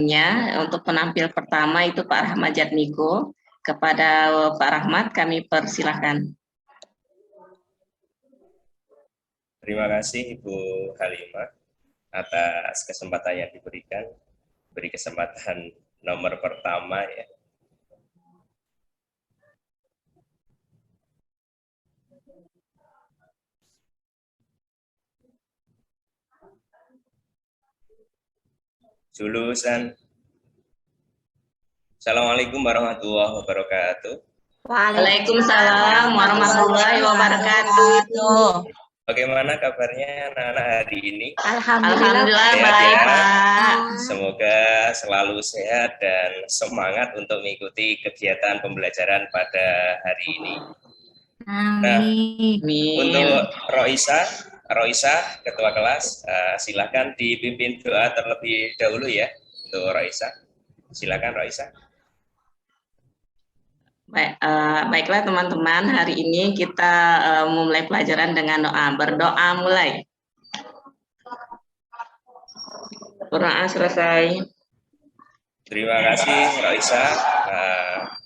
Untuk penampil pertama itu Pak Rahmat Jatmiko. Kepada Pak Rahmat kami persilahkan. Terima kasih Ibu Halimah atas kesempatan yang diberikan. Beri kesempatan nomor pertama ya. Jurusan. Assalamualaikum warahmatullahi wabarakatuh. Waalaikumsalam warahmatullahi wabarakatuh. Bagaimana kabarnya anak-anak hari ini? Alhamdulillah baik Pak. Semoga selalu sehat dan semangat untuk mengikuti kegiatan pembelajaran pada hari ini. Nah, untuk Roisa, Ketua Kelas, silakan dipimpin doa terlebih dahulu ya, untuk Roisa. Silakan Roisa. Baiklah teman-teman, hari ini kita memulai pelajaran dengan doa. Berdoa mulai. Berdoa selesai. Terima kasih Roisa.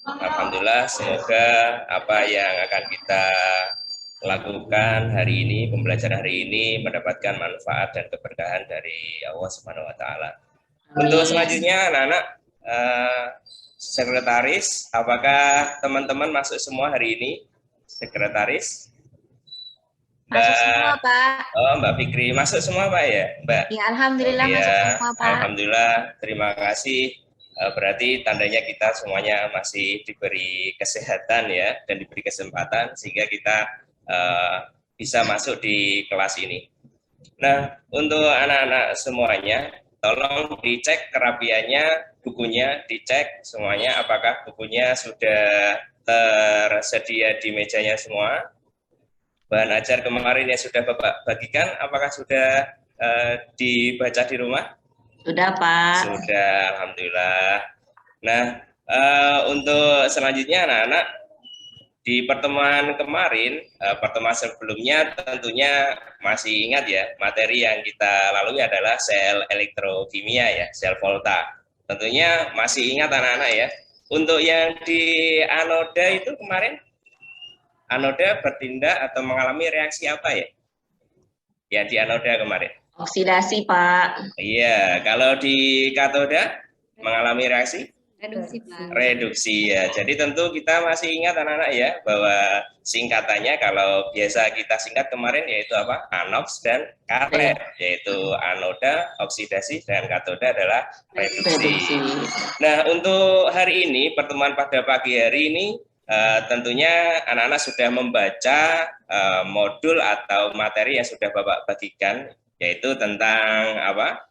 Alhamdulillah, semoga apa yang akan kita lakukan hari ini, pembelajaran hari ini mendapatkan manfaat dan keberkahan dari Allah Subhanahu wa taala. Untuk selanjutnya anak-anak sekretaris, apakah teman-teman masuk semua hari ini? Sekretaris? Masuk semua, Pak. Oh, Mbak Fikri, masuk semua Pak ya, Mbak? Ya, alhamdulillah ya, masuk semua, Pak. Alhamdulillah, terima kasih. Berarti tandanya kita semuanya masih diberi kesehatan ya, dan diberi kesempatan sehingga kita bisa masuk di kelas ini. Nah, untuk anak-anak semuanya, tolong dicek kerapiannya, bukunya dicek semuanya, apakah bukunya sudah tersedia di mejanya semua. Bahan ajar kemarin yang sudah Bapak bagikan, apakah sudah dibaca di rumah? Sudah Pak. Sudah, alhamdulillah. Nah, untuk selanjutnya anak-anak, di pertemuan kemarin, pertemuan sebelumnya tentunya masih ingat ya, materi yang kita lalui adalah sel elektrokimia ya, sel volta. Tentunya masih ingat anak-anak ya. Untuk yang di anoda itu kemarin, anoda bertindak atau mengalami reaksi apa ya? Yang di anoda kemarin. Oksidasi Pak. Iya, kalau di katoda mengalami reaksi? Reduksi, Pak. Reduksi ya. Jadi tentu kita masih ingat anak-anak ya bahwa singkatannya kalau biasa kita singkat kemarin yaitu apa? Anoks dan karet, yaitu anoda, oksidasi, dan katoda adalah reduksi. Nah, untuk hari ini, pertemuan pada pagi hari ini tentunya anak-anak sudah membaca modul atau materi yang sudah Bapak bagikan, yaitu tentang apa?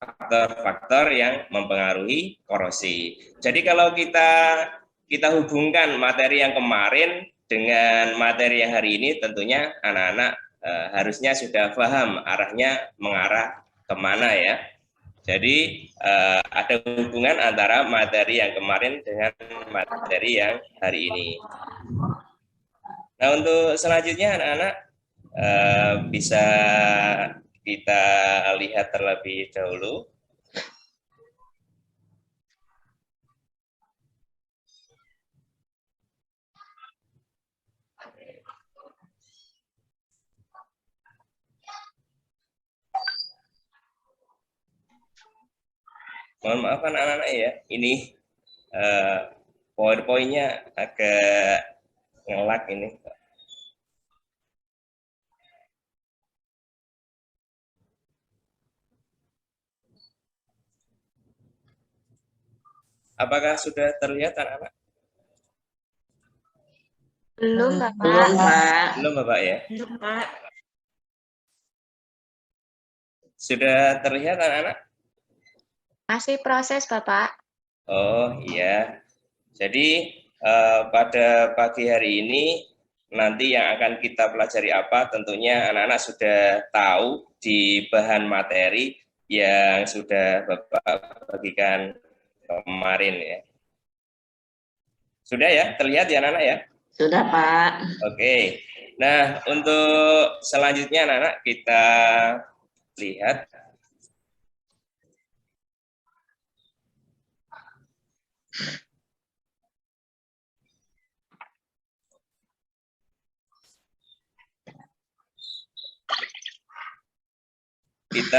Faktor-faktor yang mempengaruhi korosi. Jadi kalau kita hubungkan materi yang kemarin dengan materi yang hari ini, tentunya anak-anak harusnya sudah paham arahnya mengarah kemana ya. Jadi ada hubungan antara materi yang kemarin dengan materi yang hari ini. Nah, untuk selanjutnya anak-anak bisa kita lihat terlebih dahulu. Mohon maaf anak-anak ya, ini PowerPoint-nya agak ngelak ini. Apakah sudah terlihat anak-anak? Belum, Bapak. Belum Pak. Belum Bapak ya? Belum, Pak. Sudah terlihat anak-anak? Masih proses, Bapak. Oh iya. Jadi pada pagi hari ini nanti yang akan kita pelajari apa, tentunya anak-anak sudah tahu di bahan materi yang sudah Bapak bagikan kemarin ya. Sudah ya, terlihat ya anak-anak ya? Sudah Pak. Oke. Nah, untuk selanjutnya anak-anak kita lihat. Kita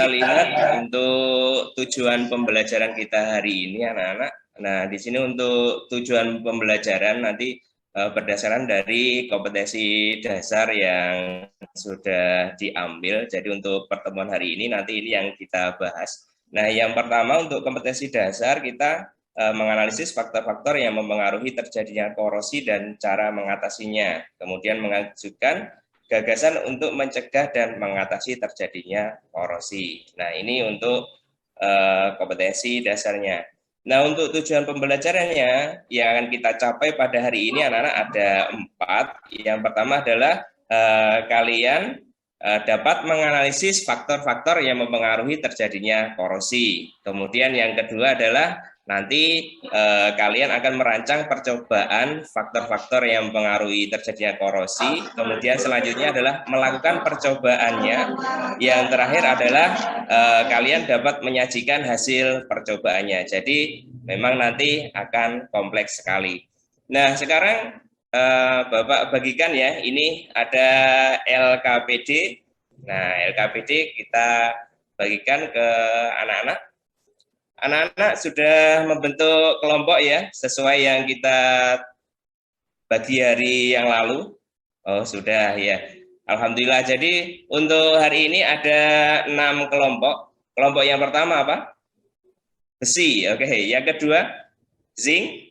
lihat untuk tujuan pembelajaran kita hari ini anak-anak. Nah, di sini untuk tujuan pembelajaran nanti berdasarkan dari kompetensi dasar yang sudah diambil. Jadi untuk pertemuan hari ini nanti ini yang kita bahas. Nah, yang pertama untuk kompetensi dasar kita menganalisis faktor-faktor yang mempengaruhi terjadinya korosi dan cara mengatasinya. Kemudian mengajukan gagasan untuk mencegah dan mengatasi terjadinya korosi. Nah, ini untuk kompetensi dasarnya. Nah, untuk tujuan pembelajarannya yang akan kita capai pada hari ini anak-anak ada 4. Yang pertama adalah kalian dapat menganalisis faktor-faktor yang mempengaruhi terjadinya korosi. Kemudian yang kedua adalah nanti kalian akan merancang percobaan faktor-faktor yang mempengaruhi terjadinya korosi. Kemudian selanjutnya adalah melakukan percobaannya. Yang terakhir adalah kalian dapat menyajikan hasil percobaannya. Jadi memang nanti akan kompleks sekali. Nah, sekarang Bapak bagikan ya, ini ada LKPD. Nah, LKPD kita bagikan ke anak-anak. Anak-anak sudah membentuk kelompok ya, sesuai yang kita bagi hari yang lalu. Oh, sudah ya. Alhamdulillah. Jadi untuk hari ini ada 6 kelompok. Kelompok yang pertama apa? Besi. Oke. Yang kedua, zinc.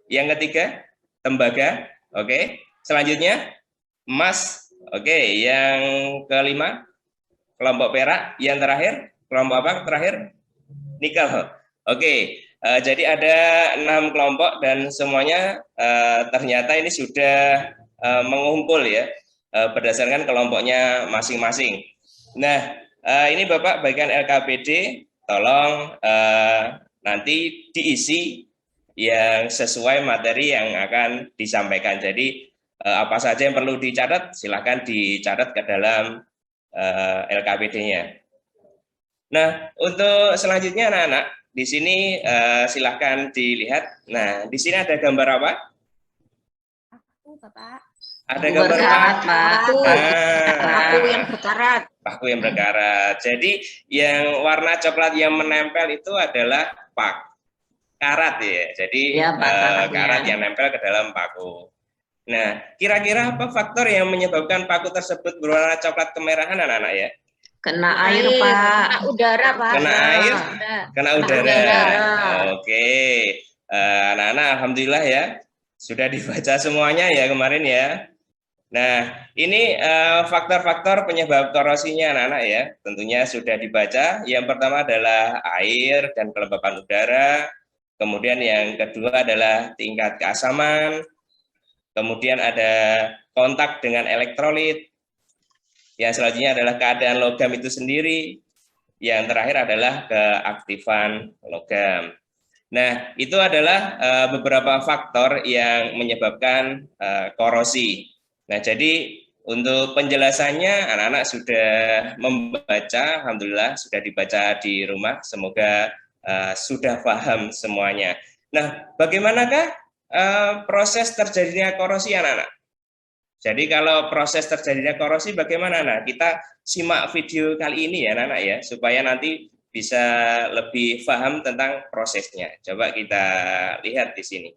Yang ketiga, tembaga. Oke. Selanjutnya, emas. Oke. Yang kelima, kelompok perak. Yang terakhir, kelompok apa? Terakhir, nikel. Oke, jadi ada 6 kelompok dan semuanya ternyata ini sudah mengumpul ya berdasarkan kelompoknya masing-masing. Nah, ini Bapak bagian LKPD, tolong nanti diisi yang sesuai materi yang akan disampaikan. Jadi apa saja yang perlu dicatat, silakan dicatat ke dalam LKPD-nya. Nah, untuk selanjutnya anak-anak, di sini silahkan dilihat. Nah, di sini ada gambar apa? Aku, Bapak. Ada gambar berkarat, apa? Pak. Aku yang berkarat. Paku yang berkarat. Jadi yang warna coklat yang menempel itu adalah karat ya. Jadi Ya, Pak, karat yang nempel ke dalam paku. Nah, kira-kira apa faktor yang menyebabkan paku tersebut berwarna coklat kemerahan anak-anak ya? Kena air, Pak. Kena udara, Pak. Kena air? Kena udara. Oke. Anak-anak alhamdulillah ya. Sudah dibaca semuanya ya kemarin ya. Nah, ini faktor-faktor penyebab korosinya anak-anak ya. Tentunya sudah dibaca. Yang pertama adalah air dan kelembapan udara. Kemudian yang kedua adalah tingkat keasaman. Kemudian ada kontak dengan elektrolit. Yang selanjutnya adalah keadaan logam itu sendiri. Yang terakhir adalah keaktifan logam. Nah, itu adalah beberapa faktor yang menyebabkan korosi. Nah, jadi untuk penjelasannya anak-anak sudah membaca, alhamdulillah sudah dibaca di rumah, semoga sudah paham semuanya. Nah, bagaimanakah proses terjadinya korosi anak-anak? Jadi kalau proses terjadinya korosi bagaimana? Nah, kita simak video kali ini ya anak-anak ya, supaya nanti bisa lebih paham tentang prosesnya. Coba kita lihat di sini.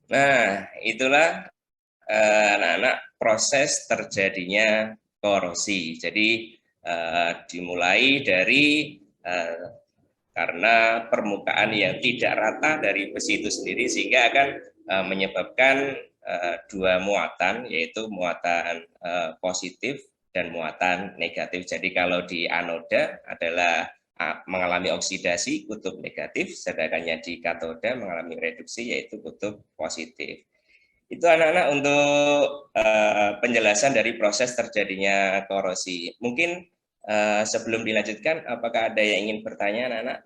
Nah, itulah anak-anak proses terjadinya korosi. Jadi dimulai dari karena permukaan yang tidak rata dari besi itu sendiri sehingga akan menyebabkan dua muatan, yaitu muatan positif dan muatan negatif. Jadi kalau di anoda adalah mengalami oksidasi kutub negatif, sedangkan di katoda mengalami reduksi yaitu kutub positif. Itu anak-anak untuk penjelasan dari proses terjadinya korosi. Mungkin sebelum dilanjutkan, apakah ada yang ingin bertanya anak-anak?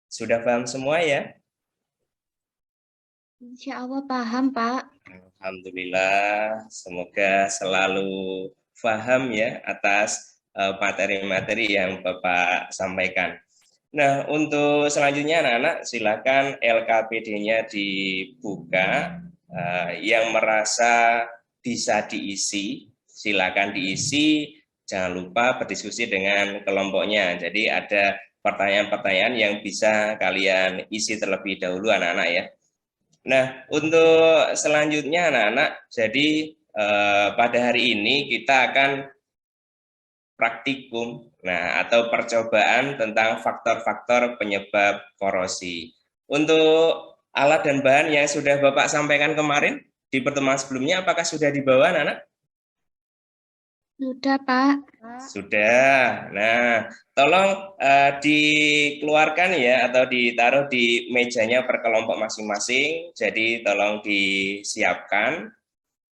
Sudah paham semua ya? Insya Allah paham, Pak. Alhamdulillah, semoga selalu paham ya atas materi-materi yang Bapak sampaikan. Nah, untuk selanjutnya anak-anak silakan LKPD-nya dibuka. Yang merasa bisa diisi, silakan diisi. Jangan lupa berdiskusi dengan kelompoknya. Jadi ada pertanyaan-pertanyaan yang bisa kalian isi terlebih dahulu anak-anak ya. Nah, untuk selanjutnya anak-anak, jadi pada hari ini kita akan praktikum, nah atau percobaan tentang faktor-faktor penyebab korosi. Untuk alat dan bahan yang sudah Bapak sampaikan kemarin di pertemuan sebelumnya, apakah sudah dibawa anak-anak? Sudah, Pak. Sudah. Nah, tolong dikeluarkan ya atau ditaruh di mejanya per kelompok masing-masing. Jadi tolong disiapkan.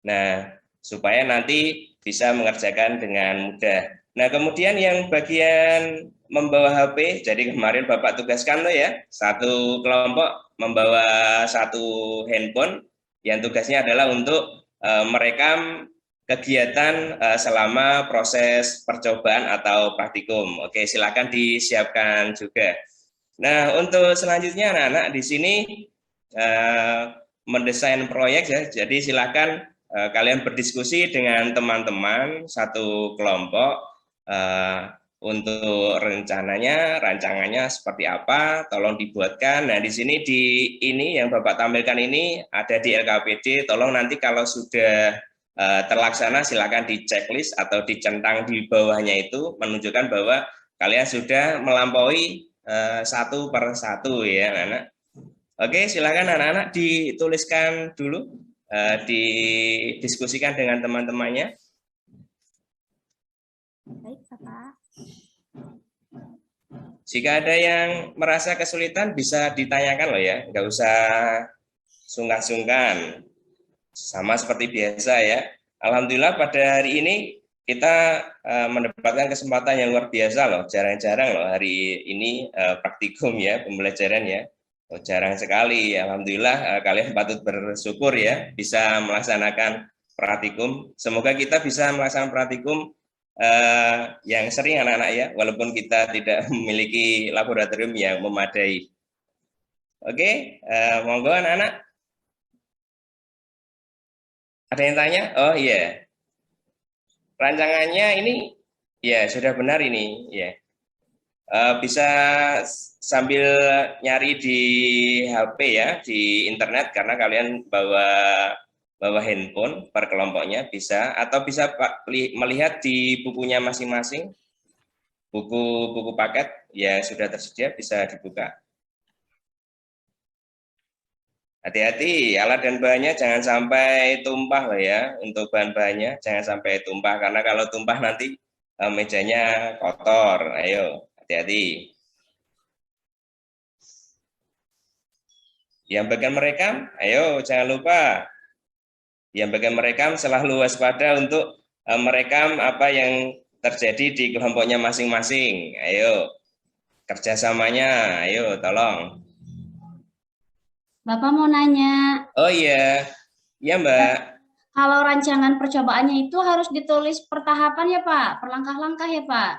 Nah, supaya nanti bisa mengerjakan dengan mudah. Nah, kemudian yang bagian membawa HP, jadi kemarin Bapak tugaskan loh ya, satu kelompok membawa satu handphone yang tugasnya adalah untuk merekam kegiatan selama proses percobaan atau praktikum. Oke, silakan disiapkan juga. Nah, untuk selanjutnya anak-anak di sini mendesain proyek ya, jadi silakan kalian berdiskusi dengan teman-teman satu kelompok untuk rancangannya seperti apa, tolong dibuatkan. Nah, di sini ini yang Bapak tampilkan ini ada di LKPD, tolong nanti kalau sudah terlaksana silakan di checklist atau dicentang di bawahnya itu menunjukkan bahwa kalian sudah melampaui satu per satu ya anak-anak. Oke, silakan anak-anak dituliskan dulu, didiskusikan dengan teman-temannya. Baik, Pak. Jika ada yang merasa kesulitan bisa ditanyakan loh ya, nggak usah sungkan-sungkan. Sama seperti biasa ya. Alhamdulillah pada hari ini kita mendapatkan kesempatan yang luar biasa loh. Jarang-jarang loh hari ini praktikum ya, pembelajaran ya. Oh, jarang sekali. Alhamdulillah kalian patut bersyukur ya bisa melaksanakan praktikum. Semoga kita bisa melaksanakan praktikum yang sering anak-anak ya, walaupun kita tidak memiliki laboratorium yang memadai. Oke, monggo anak-anak. Ada yang tanya? Oh iya, rancangannya ini ya sudah benar ini ya. Bisa sambil nyari di HP ya, di internet karena kalian bawa handphone per kelompoknya bisa, atau bisa melihat di bukunya masing-masing, buku paket ya sudah tersedia bisa dibuka. Hati-hati, alat dan bahannya jangan sampai tumpah loh ya. Untuk bahan-bahannya jangan sampai tumpah karena kalau tumpah nanti mejanya kotor. Ayo, hati-hati. Yang bagian merekam, ayo jangan lupa. Yang bagian merekam selalu waspada untuk merekam apa yang terjadi di kelompoknya masing-masing. Ayo, kerjasamanya, ayo tolong. Bapak mau nanya, Oh iya, ya Mbak. kalau rancangan percobaannya itu harus ditulis per tahapan ya, Pak? Per langkah-langkah ya, Pak?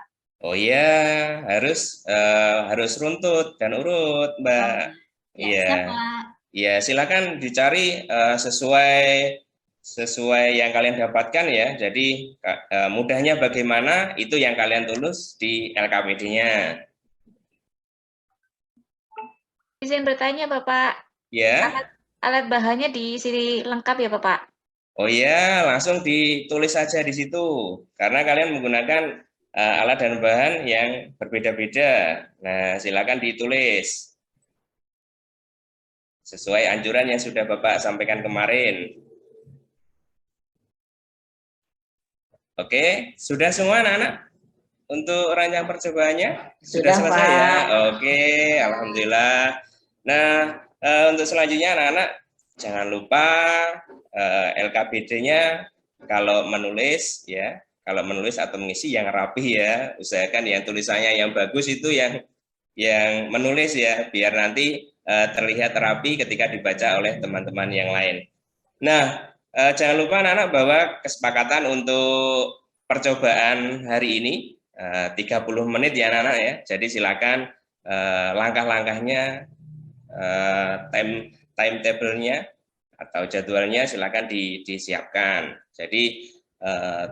Oh iya, harus runtut dan urut, Mbak. Ya, Iya, siap, Pak. iya silakan dicari sesuai yang kalian dapatkan ya. Jadi mudahnya bagaimana itu yang kalian tulis di LKPD-nya. Izin bertanya, Bapak. Ya. Alat bahannya di sini lengkap ya, Bapak? Oh iya, langsung ditulis saja di situ. Karena kalian menggunakan alat dan bahan yang berbeda-beda. Nah, silakan ditulis sesuai anjuran yang sudah Bapak sampaikan kemarin. Oke, sudah semua anak-anak? Untuk rancang percobaannya sudah selesai Pak. ya. Oke, alhamdulillah. Nah, untuk selanjutnya anak-anak jangan lupa LKPD-nya kalau menulis ya, kalau menulis atau mengisi yang rapi ya. Usahakan yang tulisannya yang bagus itu yang menulis ya, biar nanti terlihat rapi ketika dibaca oleh teman-teman yang lain. Nah, jangan lupa anak-anak bahwa kesepakatan untuk percobaan hari ini 30 menit ya anak-anak ya. Jadi silakan langkah-langkahnya, timetable-nya atau jadwalnya silakan disiapkan. Jadi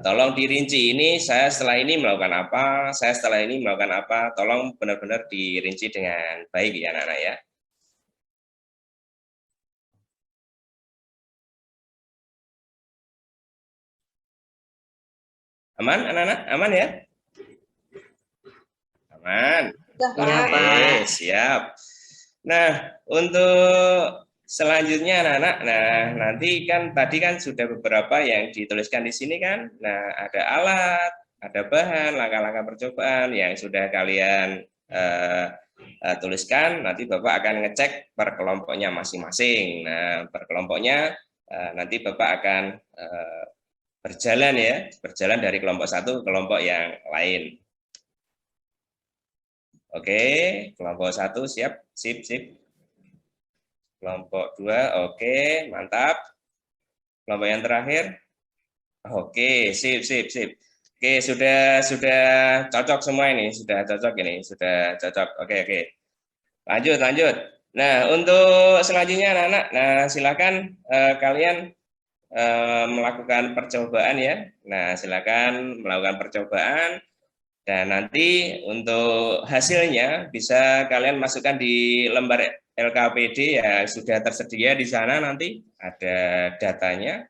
tolong dirinci ini, saya setelah ini melakukan apa, saya setelah ini melakukan apa, tolong benar-benar dirinci dengan baik ya anak-anak ya. Aman anak-anak? Aman ya? Aman. Iya, Pak. Siap. Nah, untuk selanjutnya anak-anak, nah nanti kan tadi kan sudah beberapa yang dituliskan di sini kan. Nah, ada alat, ada bahan, langkah-langkah percobaan yang sudah kalian tuliskan. Nanti Bapak akan ngecek per kelompoknya masing-masing. Nah, per kelompoknya nanti Bapak akan berjalan ya, berjalan dari kelompok satu ke kelompok yang lain. Oke, kelompok 1 siap, sip. Kelompok 2, oke, mantap. Kelompok yang terakhir, oke, sip. Oke, sudah cocok semua ini, sudah cocok ini, sudah cocok. Oke. Lanjut. Nah, untuk selanjutnya anak-anak, nah silakan kalian melakukan percobaan ya. Nah, silakan melakukan percobaan. Dan nanti untuk hasilnya bisa kalian masukkan di lembar LKPD ya, sudah tersedia di sana, nanti ada datanya.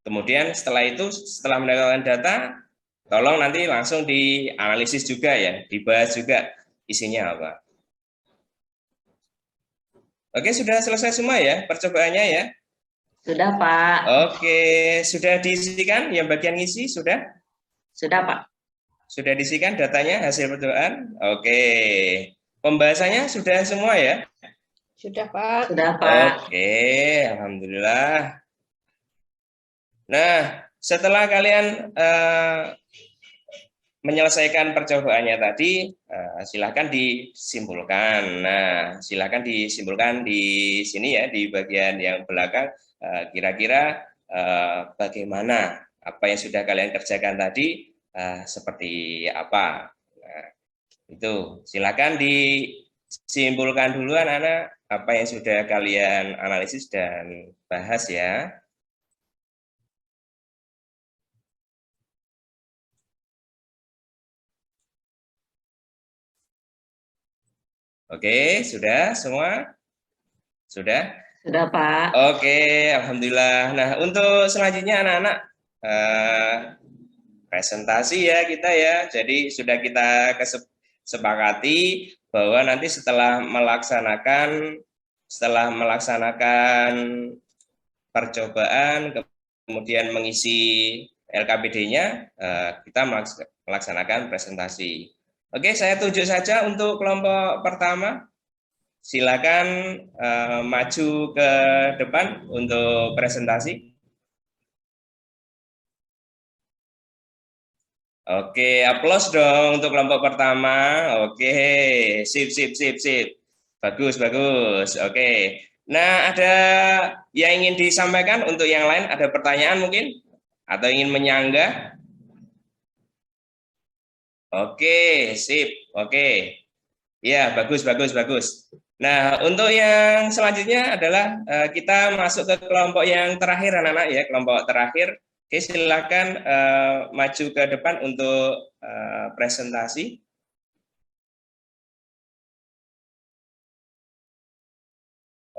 Kemudian setelah itu, setelah mendapatkan data, tolong nanti langsung dianalisis juga ya, dibahas juga isinya apa. Oke, sudah selesai semua ya percobaannya ya? Sudah, Pak. Oke, sudah diisikan yang bagian ngisi, sudah? Sudah, Pak. Sudah diisikan datanya, hasil percobaan? Oke. Pembahasannya sudah semua ya? Sudah, Pak. Sudah, Pak. Oke, alhamdulillah. Nah, setelah kalian menyelesaikan percobaannya tadi, silakan disimpulkan. Nah, silakan disimpulkan di sini ya, di bagian yang belakang. Kira-kira bagaimana apa yang sudah kalian kerjakan tadi, seperti apa? Nah, itu silakan disimpulkan dulu anak-anak apa yang sudah kalian analisis dan bahas ya. Oke, sudah semua? Sudah? Sudah, Pak. Oke, alhamdulillah. Nah, untuk selanjutnya anak-anak presentasi ya kita ya. Jadi sudah kita sepakati bahwa nanti setelah melaksanakan percobaan kemudian mengisi LKPD-nya, kita melaksanakan presentasi. Oke, saya tunjuk saja untuk kelompok pertama. Silakan maju ke depan untuk presentasi. Oke, aplaus dong untuk kelompok pertama. Oke, sip. Bagus. Oke. Nah, ada yang ingin disampaikan untuk yang lain? Ada pertanyaan mungkin? Atau ingin menyanggah? Oke, sip. Oke. Ya, bagus. Nah, untuk yang selanjutnya adalah kita masuk ke kelompok yang terakhir anak-anak ya, kelompok terakhir. Oke, silakan maju ke depan untuk presentasi.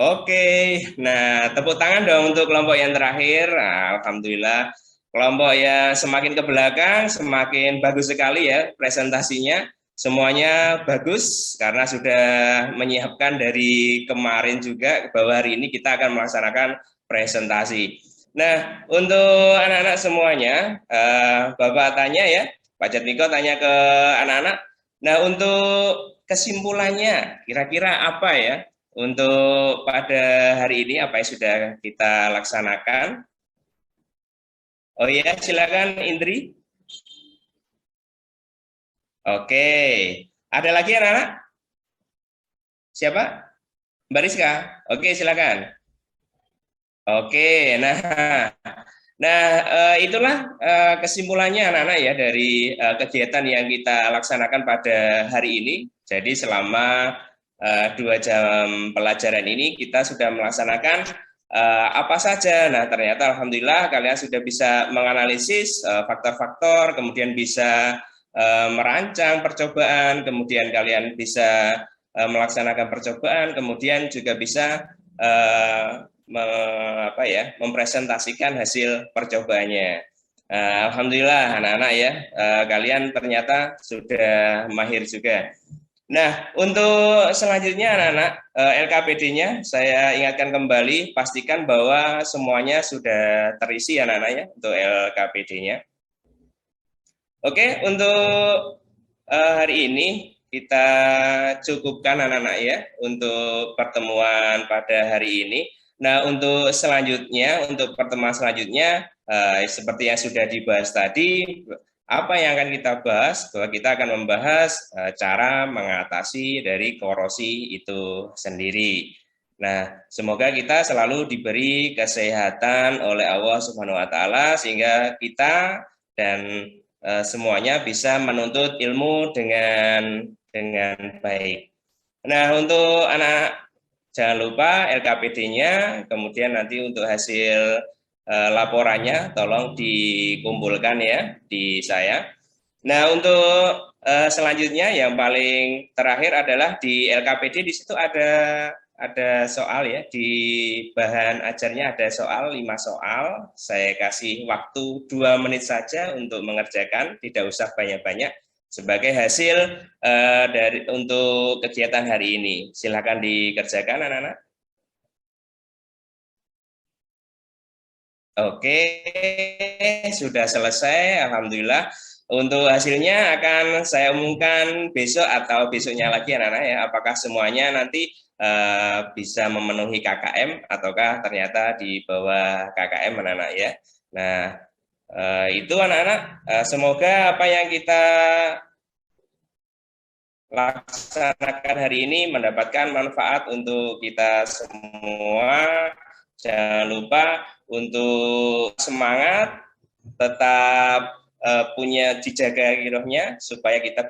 Oke, nah tepuk tangan dong untuk kelompok yang terakhir. Nah, alhamdulillah, kelompok yang semakin ke belakang semakin bagus sekali ya presentasinya. Semuanya bagus karena sudah menyiapkan dari kemarin juga bahwa hari ini kita akan melaksanakan presentasi. Nah, untuk anak-anak semuanya, Bapak tanya ya, Pak Jatmiko tanya ke anak-anak. Nah, untuk kesimpulannya, kira-kira apa ya? Untuk pada hari ini apa yang sudah kita laksanakan? Oh iya, silakan Indri. Oke, ada lagi anak-anak? Siapa? Mbak Rizka? Oke, silakan. Oke, nah, itulah kesimpulannya anak-anak ya dari kegiatan yang kita laksanakan pada hari ini. Jadi selama 2 jam pelajaran ini kita sudah melaksanakan apa saja. Nah, ternyata alhamdulillah kalian sudah bisa menganalisis faktor-faktor, kemudian bisa merancang percobaan, kemudian kalian bisa melaksanakan percobaan, kemudian juga bisa mempresentasikan hasil percobaannya. Alhamdulillah anak-anak ya, kalian ternyata sudah mahir juga. Nah, untuk selanjutnya anak-anak, LKPD-nya saya ingatkan kembali, pastikan bahwa semuanya sudah terisi anak-anak ya untuk LKPD-nya. Oke, untuk hari ini kita cukupkan anak-anak ya untuk pertemuan pada hari ini. Nah, untuk selanjutnya, untuk pertemuan selanjutnya, seperti yang sudah dibahas tadi, apa yang akan kita bahas? Bahwa kita akan membahas cara mengatasi dari korosi itu sendiri. Nah, semoga kita selalu diberi kesehatan oleh Allah Subhanahu wa taala sehingga kita dan semuanya bisa menuntut ilmu dengan baik. Nah, untuk anak jangan lupa LKPD-nya, kemudian nanti untuk hasil laporannya tolong dikumpulkan ya di saya. Nah, untuk selanjutnya yang paling terakhir adalah di LKPD, di situ ada soal ya, di bahan ajarnya ada soal 5 soal. Saya kasih waktu 2 menit saja untuk mengerjakan, tidak usah banyak-banyak sebagai hasil untuk kegiatan hari ini. Silakan dikerjakan anak-anak. Oke, sudah selesai, alhamdulillah. Untuk hasilnya akan saya umumkan besok atau besoknya lagi anak-anak ya, apakah semuanya nanti bisa memenuhi KKM ataukah ternyata di bawah KKM anak-anak ya. Nah, itu anak-anak, semoga apa yang kita laksanakan hari ini mendapatkan manfaat untuk kita semua. Jangan lupa untuk semangat, tetap punya dijaga girohnya supaya kita